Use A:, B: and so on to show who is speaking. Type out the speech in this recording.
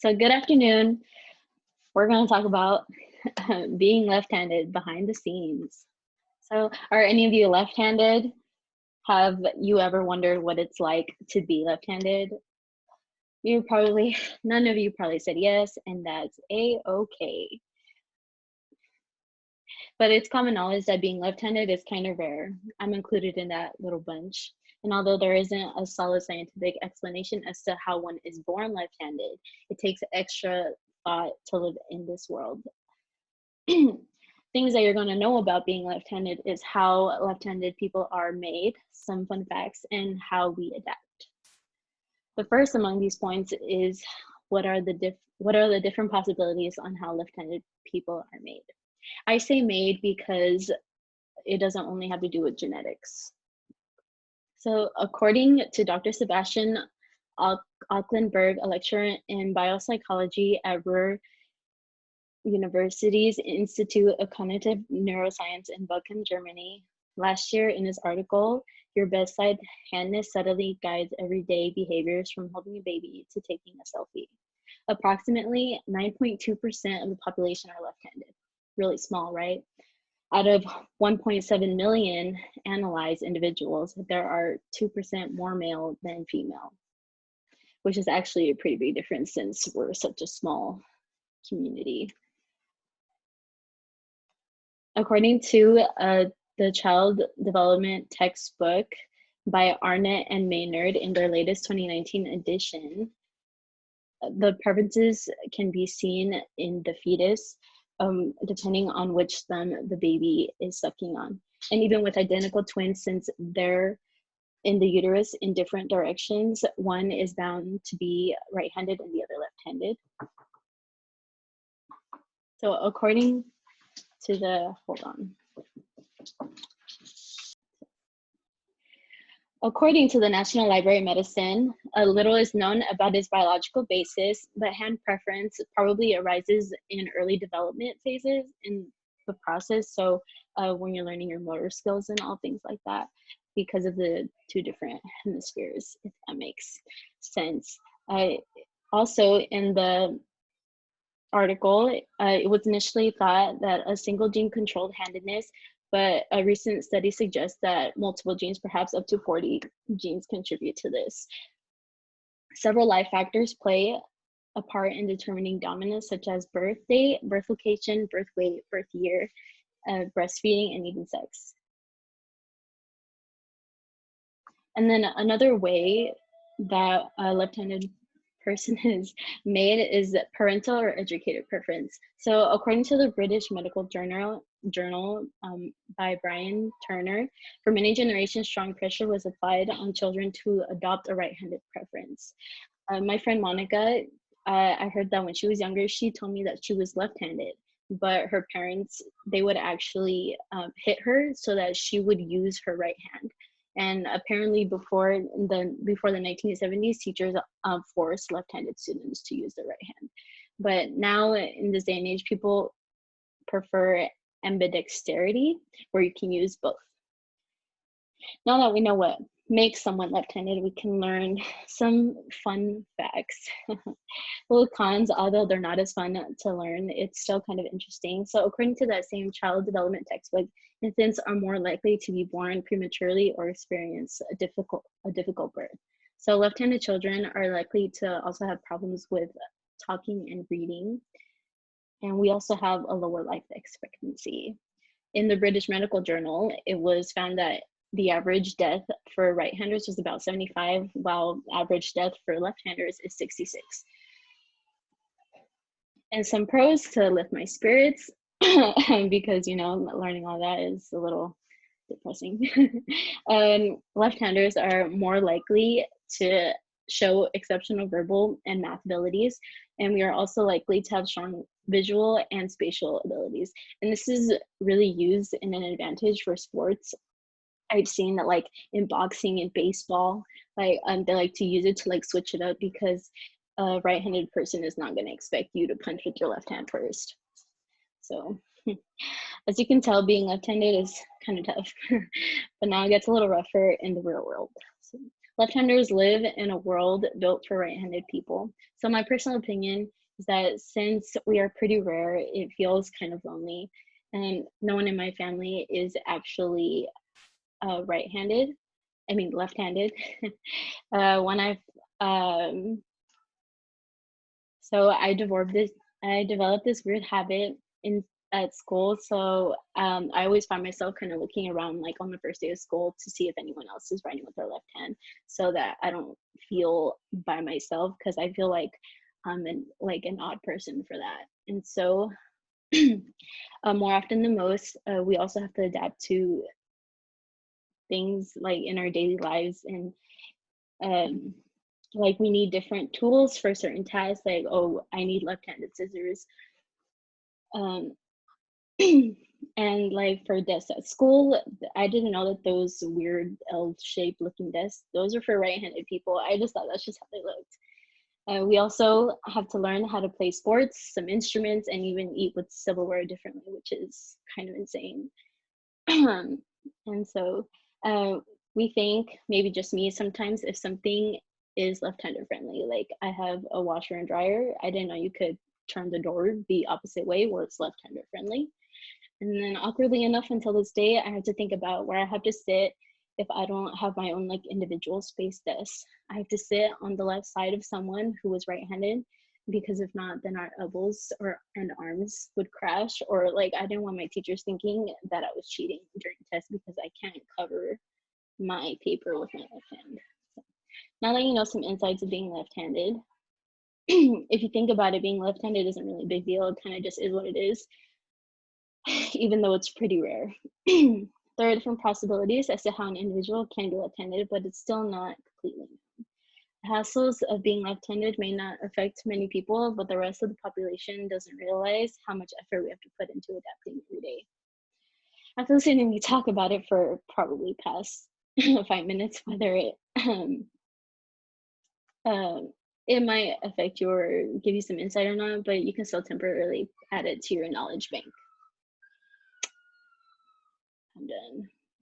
A: So good afternoon. We're going to talk about being left-handed behind the scenes. So are any of you left-handed? Have you ever wondered what it's like to be left-handed? None of you probably said yes, and that's a-okay. But it's common knowledge that being left-handed is kind of rare. I'm included in that little bunch. And although there isn't a solid scientific explanation as to how one is born left-handed, it takes extra thought to live in this world. Things that you're going to know about being left-handed is how left-handed people are made, some fun facts, and how we adapt. The first among these points is what are the different possibilities on how left-handed people are made. I say made because it doesn't only have to do with genetics. So according to Dr. Sebastian Aucklenberg, a lecturer in biopsychology at Ruhr University's Institute of Cognitive Neuroscience in Bochum, Germany, last year in his article, Your Bedside Handness Subtly Guides Everyday Behaviors from Holding a Baby to Taking a Selfie. Approximately 9.2% of the population are left-handed. Really small, right? Out of 1.7 million analyzed individuals, there are 2% more male than female, which is actually a pretty big difference since we're such a small community. According to the Child Development Textbook by Arnett and Maynard in their latest 2019 edition, the preferences can be seen in the fetus, depending on which thumb the baby is sucking on. And even with identical twins, since they're in the uterus in different directions, one is bound to be right-handed and the other left-handed. So according to the, According to the National Library of Medicine, little is known about its biological basis, but hand preference probably arises in early development phases in the process. So when you're learning your motor skills and all things like that, because of the two different hemispheres, if that makes sense. Also in the article, it was initially thought that a single gene controlled handedness, but a recent study suggests that multiple genes, perhaps up to 40 genes, contribute to this. Several life factors play a part in determining dominance, such as birth date, birth location, birth weight, birth year, breastfeeding, and even sex. And then another way that a left-handed person is made is parental or educator preference. So according to the British Medical Journal by Brian Turner, for many generations, strong pressure was applied on children to adopt a right-handed preference. My friend Monica, I heard that when she was younger, she told me that she was left-handed, but her parents, they would actually hit her so that she would use her right hand. And apparently before the 1970s, teachers forced left-handed students to use the right hand. But now in this day and age, people prefer ambidexterity, where you can use both. Now that we know what makes someone left-handed, we can learn some fun facts. Little cons, although they're not as fun to learn, it's still kind of interesting. So according to that same child development textbook, infants are more likely to be born prematurely or experience a difficult birth. So left-handed children are likely to also have problems with talking and reading. And we also have a lower life expectancy. In the British Medical Journal, it was found that the average death for right-handers was about 75, while average death for left-handers is 66. And some pros to lift my spirits, because, you know, learning all that is a little depressing. Left-handers are more likely to show exceptional verbal and math abilities, and we are also likely to have strong visual and spatial abilities. And this is really used in an advantage for sports. I've seen that, like in boxing and baseball, like they like to use it to like switch it up, because a right-handed person is not going to expect you to punch with your left hand first. So as you can tell, being left-handed is kind of tough, but now it gets a little rougher in the real world. So Left-handers live in a world built for right-handed people. So my personal opinion is that since we are pretty rare, it feels kind of lonely. And no one in my family is actually right-handed. I mean, left-handed. When so I developed this weird habit in at school. So I always find myself kind of looking around like on the first day of school to see if anyone else is writing with their left hand, so that I don't feel by myself, because I feel like I'm like an odd person for that. And so more often than most, we also have to adapt to things like in our daily lives, and um, like we need different tools for certain tasks. Like, oh, I need left-handed scissors. Um, and like for desks at school, I didn't know that those weird L-shaped looking desks, those are for right-handed people. I just thought that's just how they looked. We also have to learn how to play sports, some instruments, and even eat with silverware differently, which is kind of insane. And so uh, we think, maybe just me sometimes, if something is left-hander friendly, like I have a washer and dryer, I didn't know you could turn the door the opposite way where it's left-hander friendly. And then awkwardly enough, until this day, I have to think about where I have to sit if I don't have my own like individual space desk. I have to sit on the left side of someone who was right-handed, because if not, then our elbows or and arms would crash. Or like I didn't want my teachers thinking that I was cheating during tests because I can't cover my paper with my left hand. So, now that you know some insights of being left-handed, if you think about it, being left-handed isn't really a big deal. It kind of just is what it is, even though it's pretty rare. There are different possibilities as to how an individual can be left-handed, but it's still not completely known. Hassles of being left-handed may not affect many people, but the rest of the population doesn't realize how much effort we have to put into adapting every day. After listening to me talk about it for probably past 5 minutes, whether um, it might affect you or give you some insight or not, but you can still temporarily add it to your knowledge bank. I'm done.